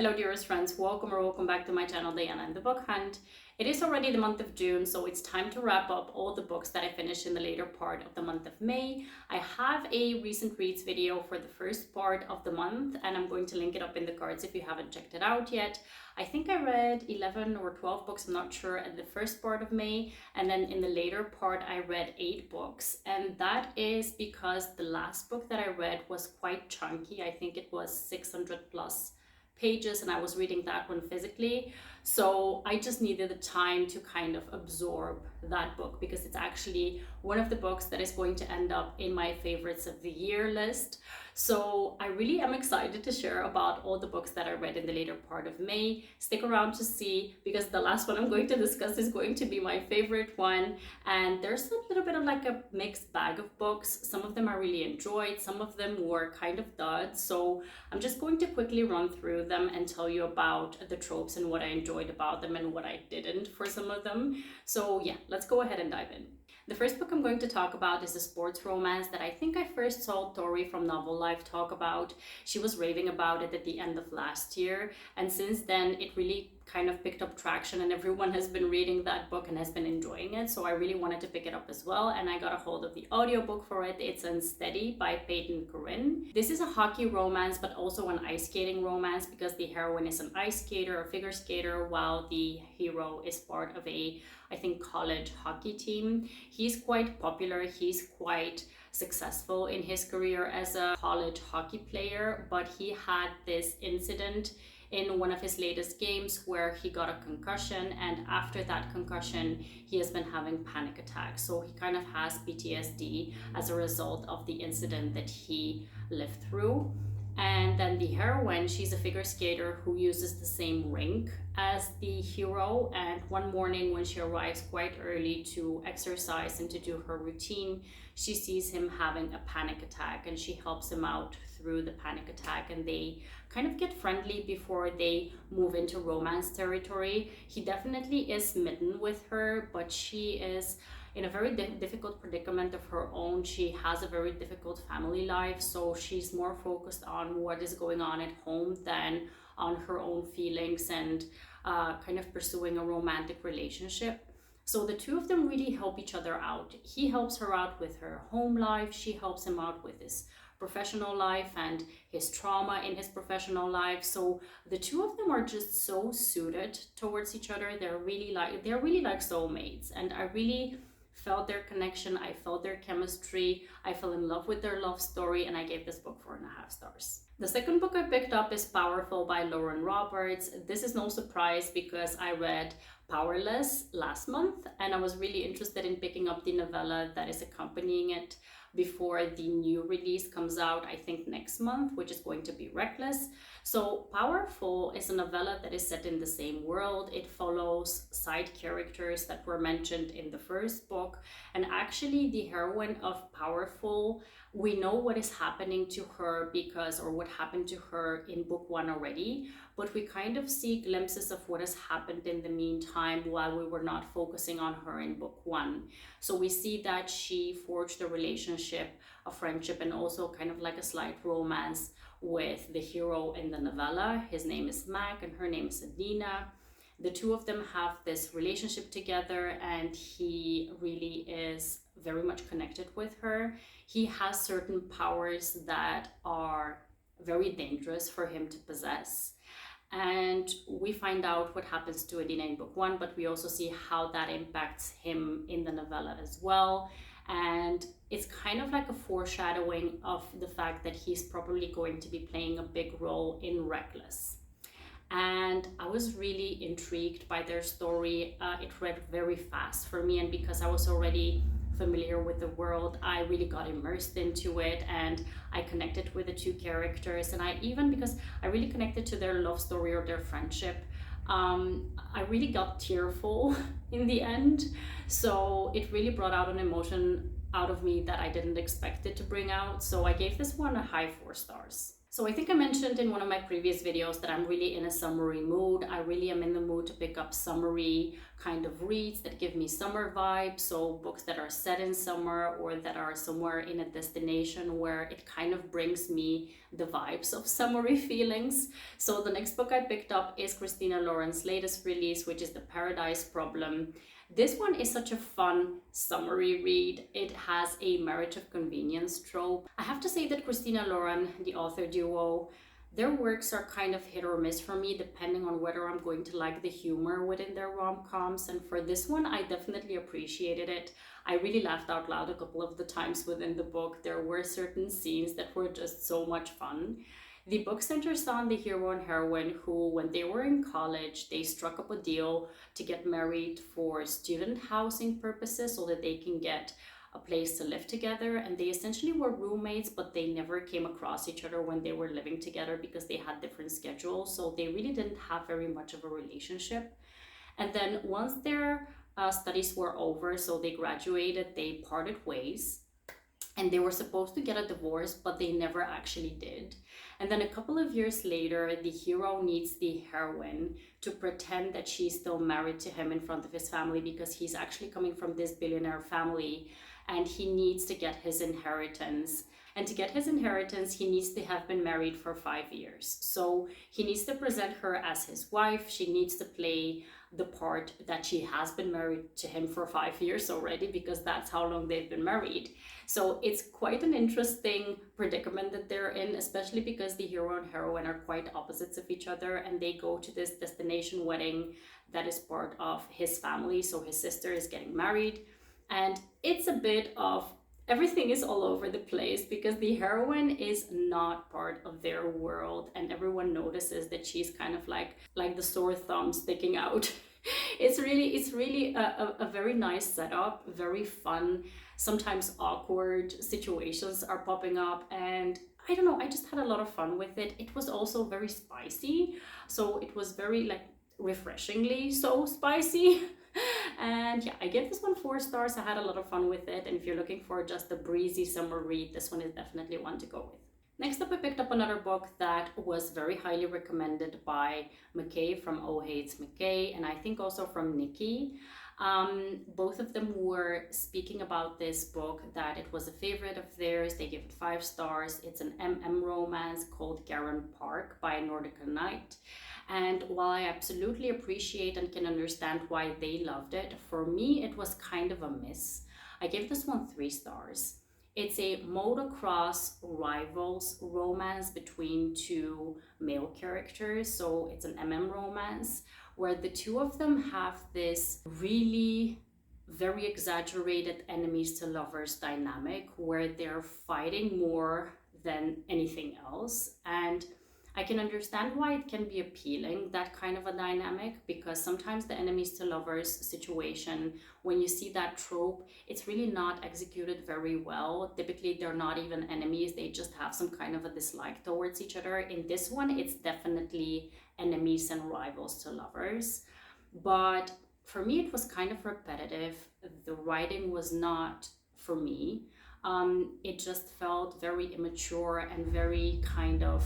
Hello dearest friends, welcome back to my channel, Diana and the Book Hunt. It is already the month of June, so it's time to wrap up all the books that I finished in the later part of the month of May. I have a recent reads video for the first part of the month, and I'm going to link it up in the cards if you haven't checked it out yet. I think I read 11 or 12 books, I'm not sure, at the first part of May, and then in the later part I read 8 books, and that is because the last book that I read was quite chunky. I think it was 600 plus pages, and I was reading that one physically, so I just needed the time to kind of absorb that book, because it's actually one of the books that is going to end up in my favorites of the year list. So I really am excited to share about all the books that I read in the later part of May. Stick around to see, because the last one I'm going to discuss is going to be my favorite one, and there's a little bit of like a mixed bag of books. Some of them I really enjoyed, some of them were kind of duds, so I'm just going to quickly run through them and tell you about the tropes and what I enjoyed about them and what I didn't for some of them. So yeah, let's go ahead and dive in. The first book I'm going to talk about is a sports romance that I think I first saw Tori from Novel Life talk about. She was raving about it at the end of last year, and since then it really kind of picked up traction and everyone has been reading that book and has been enjoying it, so I really wanted to pick it up as well, and I got a hold of the audiobook for it. It's Unsteady by Peyton and Corinne. This is a hockey romance but also an ice skating romance, because the heroine is an ice skater, a figure skater, while the hero is part of a, I think, college hockey team. He's quite popular, he's quite successful in his career as a college hockey player, but he had this incident in one of his latest games where he got a concussion, and after that concussion he has been having panic attacks, so he kind of has PTSD as a result of the incident that he lived through. And then the heroine, she's a figure skater who uses the same rink as the hero, and one morning when she arrives quite early to exercise and to do her routine, she sees him having a panic attack, and she helps him out through the panic attack, and they kind of get friendly before they move into romance territory. He definitely is smitten with her, but she is in a very difficult predicament of her own. She has a very difficult family life, so she's more focused on what is going on at home than on her own feelings and kind of pursuing a romantic relationship. So the two of them really help each other out. He helps her out with her home life, she helps him out with his professional life and his trauma in his professional life. So the two of them are just so suited towards each other. They're really like soulmates, and I really felt their connection, I felt their chemistry, I fell in love with their love story, and I gave this book 4.5 stars. The second book I picked up is Powerful by Lauren Roberts. This is no surprise because I read Powerless last month, and I was really interested in picking up the novella that is accompanying it before the new release comes out, I think next month, which is going to be Reckless. So Powerful is a novella that is set in the same world. It follows side characters that were mentioned in the first book, and actually the heroine of Powerful, we know what is happening to her because, or what happened to her in book 1 already, but we kind of see glimpses of what has happened in the meantime while we were not focusing on her in book 1. So we see that she forged a relationship, a friendship, and also kind of like a slight romance with the hero in the novella. His name is Mac and her name is Adina. The two of them have this relationship together, and he really is very much connected with her. He has certain powers that are very dangerous for him to possess, and we find out what happens to Adina in book 1, but we also see how that impacts him in the novella as well. And it's kind of like a foreshadowing of the fact that he's probably going to be playing a big role in Reckless. And I was really intrigued by their story. It read very fast for me, and because I was already familiar with the world, I really got immersed into it, and I connected with the two characters, and because I really connected to their love story or their friendship, I really got tearful in the end. So it really brought out an emotion out of me that I didn't expect it to bring out. So I gave this one a high 4 stars. So I think I mentioned in one of my previous videos that I'm really in a summery mood. I really am in the mood to pick up summery kind of reads that give me summer vibes. So books that are set in summer or that are somewhere in a destination where it kind of brings me the vibes of summery feelings. So the next book I picked up is Christina Lauren's latest release, which is The Paradise Problem. This one is such a fun summery read. It has a marriage of convenience trope. I have to say that Christina Lauren, the author duo, their works are kind of hit or miss for me depending on whether I'm going to like the humor within their rom-coms, and for this one I definitely appreciated it. I really laughed out loud a couple of the times within the book. There were certain scenes that were just so much fun. The book centers on the hero and heroine who, when they were in college, they struck up a deal to get married for student housing purposes so that they can get a place to live together. And they essentially were roommates, but they never came across each other when they were living together because they had different schedules. So they really didn't have very much of a relationship. And then once their studies were over, so they graduated, they parted ways. And they were supposed to get a divorce, but they never actually did. And then a couple of years later, the hero needs the heroine to pretend that she's still married to him in front of his family because he's actually coming from this billionaire family and he needs to get his inheritance. And to get his inheritance, he needs to have been married for 5 years. So he needs to present her as his wife. She needs to play the part that she has been married to him for 5 years already, because that's how long they've been married. So it's quite an interesting predicament that they're in, especially because the hero and heroine are quite opposites of each other, and they go to this destination wedding that is part of his family. So his sister is getting married, and it's a bit of everything is all over the place because the heroine is not part of their world, and everyone notices that she's kind of like the sore thumb sticking out. It's really a very nice setup, very fun. Sometimes awkward situations are popping up, and I don't know, I just had a lot of fun with it. It was also very spicy, so it was very like refreshingly so spicy. And yeah, I gave this one 4 stars. I had a lot of fun with it, and if you're looking for just a breezy summer read, this one is definitely one to go with. Next up, I picked up another book that was very highly recommended by Michae from Oh Hates Michae, and I think also from Nicki. Both of them were speaking about this book, that it was a favorite of theirs. They gave it 5 stars. It's an MM romance called Garron Park by Nordika Knight. And while I absolutely appreciate and can understand why they loved it, for me it was kind of a miss. I gave this one 3 stars. It's a motocross rivals romance between 2 male characters. So it's an MM romance where the 2 of them have this really very exaggerated enemies to lovers dynamic where they're fighting more than anything else. And I can understand why it can be appealing, that kind of a dynamic, because sometimes the enemies to lovers situation, when you see that trope, it's really not executed very well. Typically, they're not even enemies. They just have some kind of a dislike towards each other. In this one, it's definitely enemies and rivals to lovers. But for me, it was kind of repetitive. The writing was not for me. It just felt very immature and very kind of,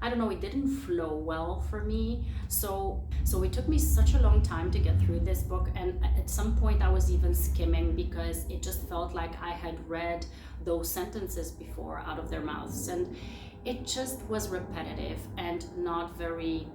I don't know, it didn't flow well for me. So it took me such a long time to get through this book, and at some point I was even skimming because it just felt like I had read those sentences before out of their mouths, and it just was repetitive and not very,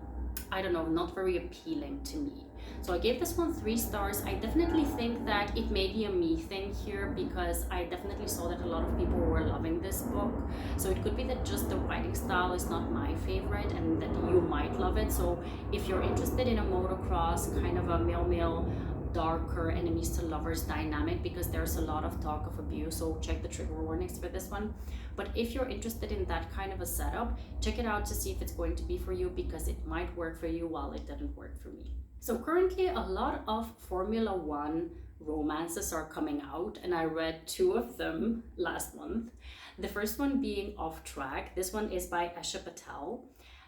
I don't know, not very appealing to me. So I gave this one 3 stars. I definitely think that it may be a me thing here because I definitely saw that a lot of people were loving this book. So it could be that just the writing style is not my favorite and that you might love it. So if you're interested in a motocross, kind of a male-male, darker enemies to lovers dynamic, because there's a lot of talk of abuse, so check the trigger warnings for this one. But if you're interested in that kind of a setup, check it out to see if it's going to be for you, because it might work for you while it didn't work for me. So currently a lot of Formula One romances are coming out, and I read 2 of them last month. The first one being Offtrack. This one is by Esha Patel.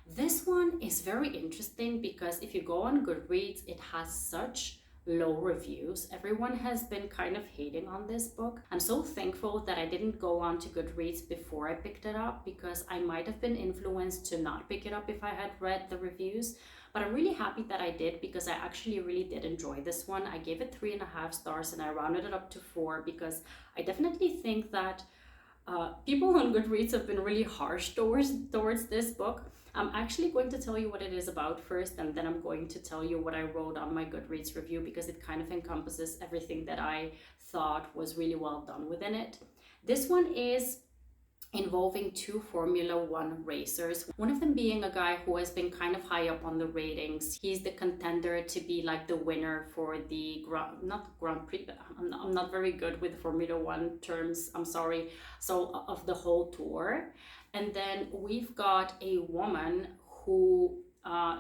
This one is very interesting because if you go on Goodreads, it has such low reviews. Everyone has been kind of hating on this book. I'm so thankful that I didn't go on to Goodreads before I picked it up, because I might have been influenced to not pick it up if I had read the reviews. But I'm really happy that I did, because I actually really did enjoy this one. I gave it 3.5 stars and I rounded it up to 4, because I definitely think that people on Goodreads have been really harsh towards this book. I'm actually going to tell you what it is about first, and then I'm going to tell you what I wrote on my Goodreads review, because it kind of encompasses everything that I thought was really well done within it. This one is involving 2 Formula One racers, one of them being a guy who has been kind of high up on the ratings. He's the contender to be like the winner for the not Grand Prix, I'm not very good with Formula One terms, I'm sorry, so of the whole tour. And then we've got a woman who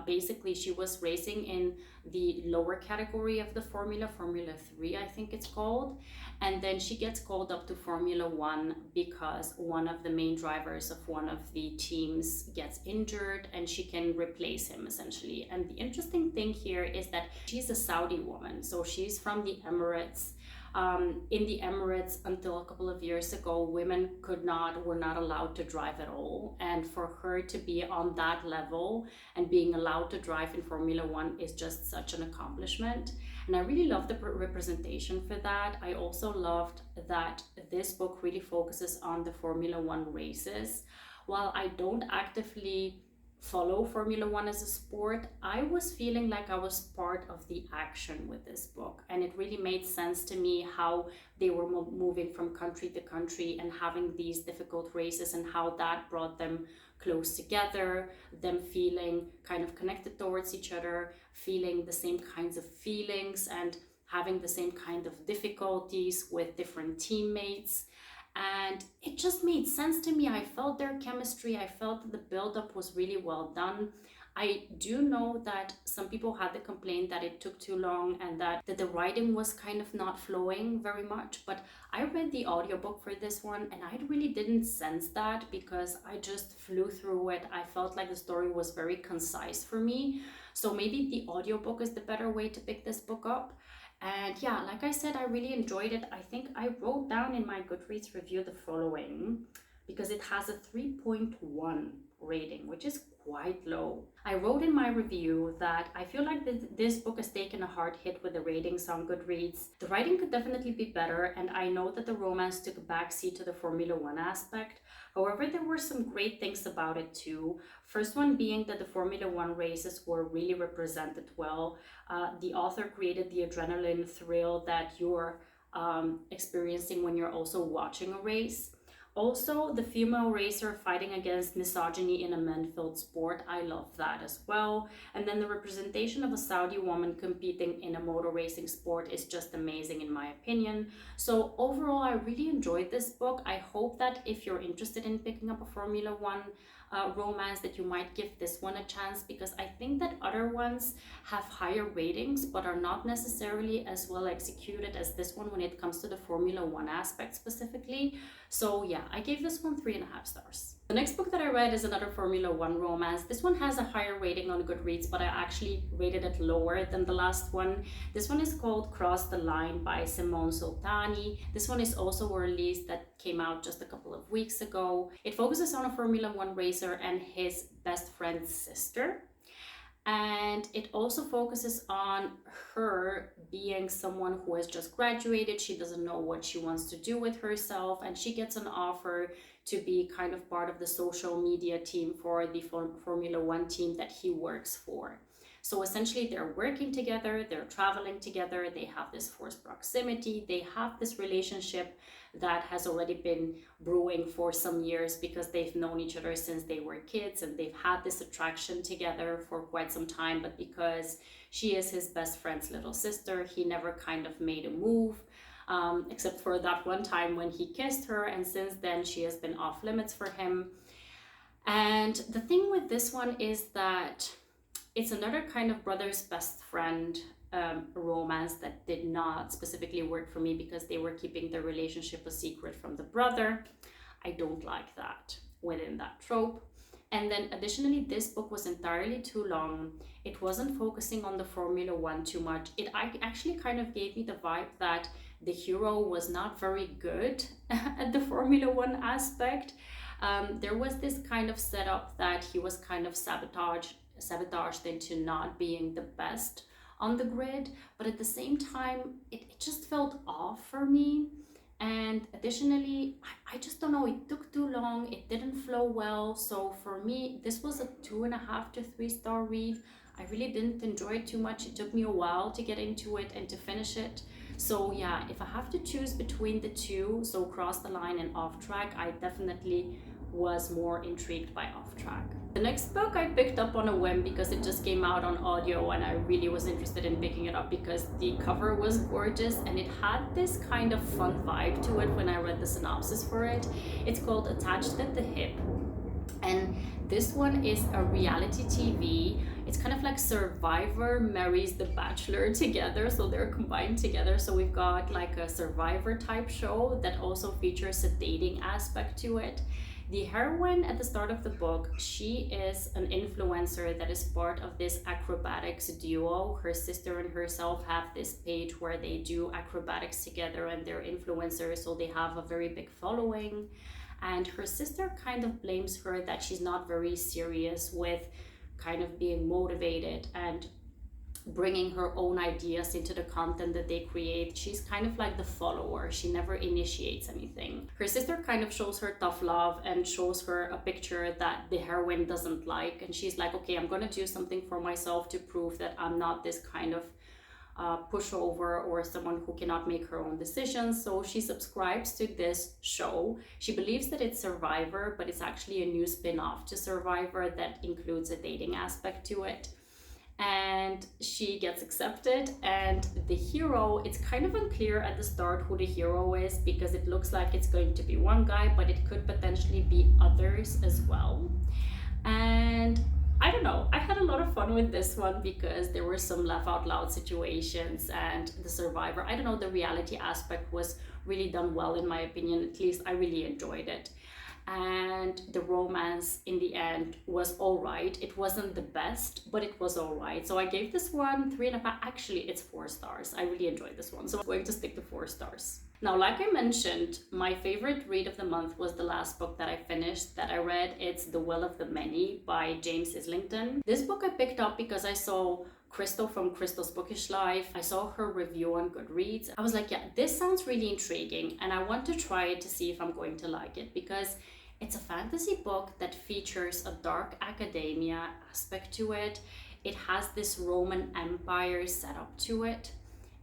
basically she was racing in the lower category of the Formula 3, I think it's called. And then she gets called up to Formula One because one of the main drivers of one of the teams gets injured and she can replace him essentially. And the interesting thing here is that she's a Saudi woman. So she's from the Emirates. In the Emirates, until a couple of years ago, women were not allowed to drive at all. And for her to be on that level and being allowed to drive in Formula One is just such an accomplishment. And I really love the representation for that. I also loved that this book really focuses on the Formula One races. While I don't actively follow Formula One as a sport, I was feeling like I was part of the action with this book, and it really made sense to me how they were moving from country to country and having these difficult races, and how that brought them close together, them feeling kind of connected towards each other, feeling the same kinds of feelings and having the same kind of difficulties with different teammates. And it just made sense to me. I felt their chemistry. I felt that the build-up was really well done. I do know that some people had the complaint that it took too long and that the writing was kind of not flowing very much. But I read the audiobook for this one and I really didn't sense that, because I just flew through it. I felt like the story was very concise for me. So maybe the audiobook is the better way to pick this book up. And yeah, like I said, I really enjoyed it. I think I wrote down in my Goodreads review the following, because it has a 3.1 rating, which is quite low. I wrote in my review that I feel like this book has taken a hard hit with the ratings on Goodreads. The writing could definitely be better, and I know that the romance took a backseat to the Formula One aspect. However, there were some great things about it too. First one being that the Formula One races were really represented well. The author created the adrenaline thrill that you're experiencing when you're also watching a race. Also, the female racer fighting against misogyny in a men-filled sport, I love that as well. And then the representation of a Saudi woman competing in a motor racing sport is just amazing in my opinion. So overall, I really enjoyed this book. I hope that if you're interested in picking up a Formula One romance, that you might give this one a chance, because I think that other ones have higher ratings but are not necessarily as well executed as this one when it comes to the Formula One aspect specifically. So yeah, I gave this one 3.5 stars. The next book that I read is another Formula One romance. This one has a higher rating on Goodreads, but I actually rated it lower than the last one. This one is called Cross the Line by Simone Soltani. This one is also a release that came out just a couple of weeks ago. It focuses on a Formula One racer and his best friend's sister. And it also focuses on her being someone who has just graduated. She doesn't know what she wants to do with herself, and she gets an offer to be kind of part of the social media team for the Formula One team that he works for. So essentially they're working together, they're traveling together, they have this forced proximity, they have this relationship that has already been brewing for some years because they've known each other since they were kids, and they've had this attraction together for quite some time. But because she is his best friend's little sister, he never kind of made a move, except for that one time when he kissed her, and since then she has been off limits for him. And the thing with this one is that it's another kind of brother's best friend romance that did not specifically work for me because they were keeping their relationship a secret from the brother. I don't like that within that trope. And then additionally, this book was entirely too long. It wasn't focusing on the Formula One too much. It actually kind of gave me the vibe that the hero was not very good at the Formula One aspect. There was this kind of setup that he was kind of sabotaged into not being the best on the grid, but at the same time, it just felt off for me. And additionally, I just don't know, it took too long, it didn't flow well. So for me, this was a 2.5 to 3 star read. I really didn't enjoy it too much. It took me a while to get into it and to finish it. So yeah, if I have to choose between the two, so Cross the Line and Offtrack, I definitely was more intrigued by Offtrack. The next book I picked up on a whim because it just came out on audio and I really was interested in picking it up because the cover was gorgeous and it had this kind of fun vibe to it when I read the synopsis for it. It's called Attached at the Hip, and this one is a reality TV. It's kind of like Survivor marries The Bachelor together, so they're combined together. So we've got like a Survivor type show that also features a dating aspect to it. The heroine at the start of the book, she is an influencer that is part of this acrobatics duo. Her sister and herself have this page where they do acrobatics together and they're influencers, so they have a very big following. And her sister kind of blames her that she's not very serious with kind of being motivated and bringing her own ideas into the content that they create. She's kind of like the follower. She never initiates anything. Her sister kind of shows her tough love and shows her a picture that the heroine doesn't like. And she's like, okay, I'm going to do something for myself to prove that I'm not this kind of pushover or someone who cannot make her own decisions. So she subscribes to this show. She believes that it's Survivor, but it's actually a new spin-off to Survivor that includes a dating aspect to it. And she gets accepted, and the hero, it's kind of unclear at the start who the hero is because it looks like it's going to be one guy, but it could potentially be others as well. And I don't know, I had a lot of fun with this one because there were some laugh out loud situations, and the Survivor, I don't know, the reality aspect was really done well in my opinion. At least I really enjoyed it. And the romance in the end was all right. It wasn't the best, but it was all right. So I gave this one 3.5. Actually, it's 4 stars. I really enjoyed this one, so I'm going to stick to 4 stars. Now, like I mentioned, my favorite read of the month was the last book that I finished, that I read. It's The Will of the Many by James Islington. This book I picked up because I saw Crystal from Crystal's Bookish Life. I saw her review on Goodreads. I was like, yeah, this sounds really intriguing and I want to try it to see if I'm going to like it, because it's a fantasy book that features a dark academia aspect to it. It has this Roman Empire set up to it.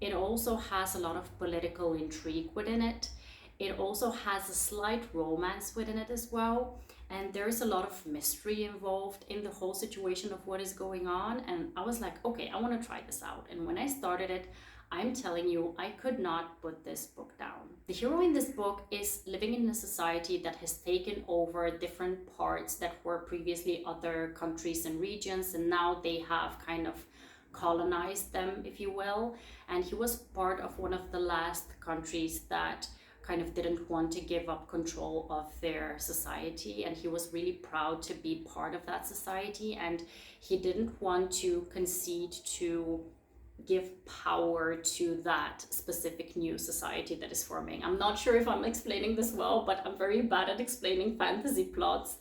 It also has a lot of political intrigue within it. It also has a slight romance within it as well. And there's a lot of mystery involved in the whole situation of what is going on. And I was like, okay, I want to try this out. And when I started it, I'm telling you, I could not put this book down. The hero in this book is living in a society that has taken over different parts that were previously other countries and regions, and now they have kind of colonized them, if you will. And he was part of one of the last countries that kind of didn't want to give up control of their society, and he was really proud to be part of that society, and he didn't want to concede to give power to that specific new society that is forming. I'm not sure if I'm explaining this well, but I'm very bad at explaining fantasy plots.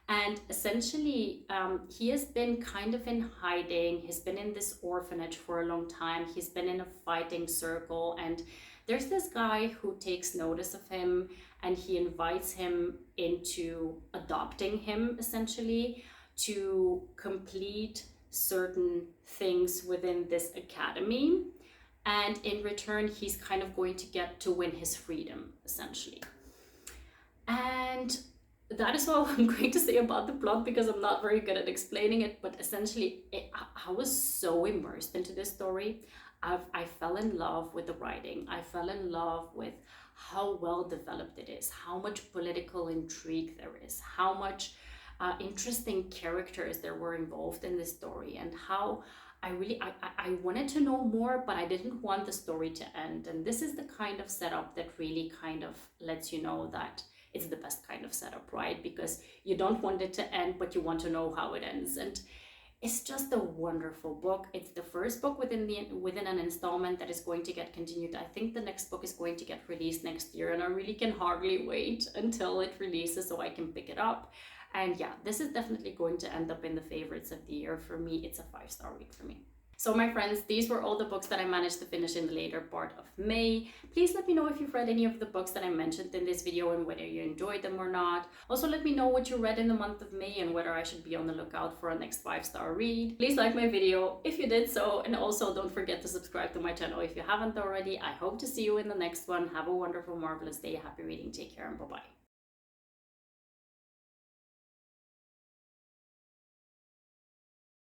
And essentially, he has been kind of in hiding. He's been in this orphanage for a long time. He's been in a fighting circle, and there's this guy who takes notice of him, and he invites him into adopting him, essentially, to complete certain things within this academy. And in return, he's kind of going to get to win his freedom, essentially. And that is all I'm going to say about the plot, because I'm not very good at explaining it. But essentially, I was so immersed into this story. I fell in love with the writing. I fell in love with how well developed it is, how much political intrigue there is, how much interesting characters there were involved in this story, and how I wanted to know more, but I didn't want the story to end. And this is the kind of setup that really kind of lets you know that it's the best kind of setup, right? Because you don't want it to end, but you want to know how it ends. And it's just a wonderful book. It's the first book within an installment that is going to get continued. I think the next book is going to get released next year, and I really can hardly wait until it releases so I can pick it up. And yeah, this is definitely going to end up in the favorites of the year. For me, it's a 5-star read for me. So my friends, these were all the books that I managed to finish in the later part of May. Please let me know if you've read any of the books that I mentioned in this video and whether you enjoyed them or not. Also, let me know what you read in the month of May and whether I should be on the lookout for a next 5-star read. Please like my video if you did so, and also don't forget to subscribe to my channel if you haven't already. I hope to see you in the next one. Have a wonderful, marvelous day. Happy reading. Take care and bye-bye.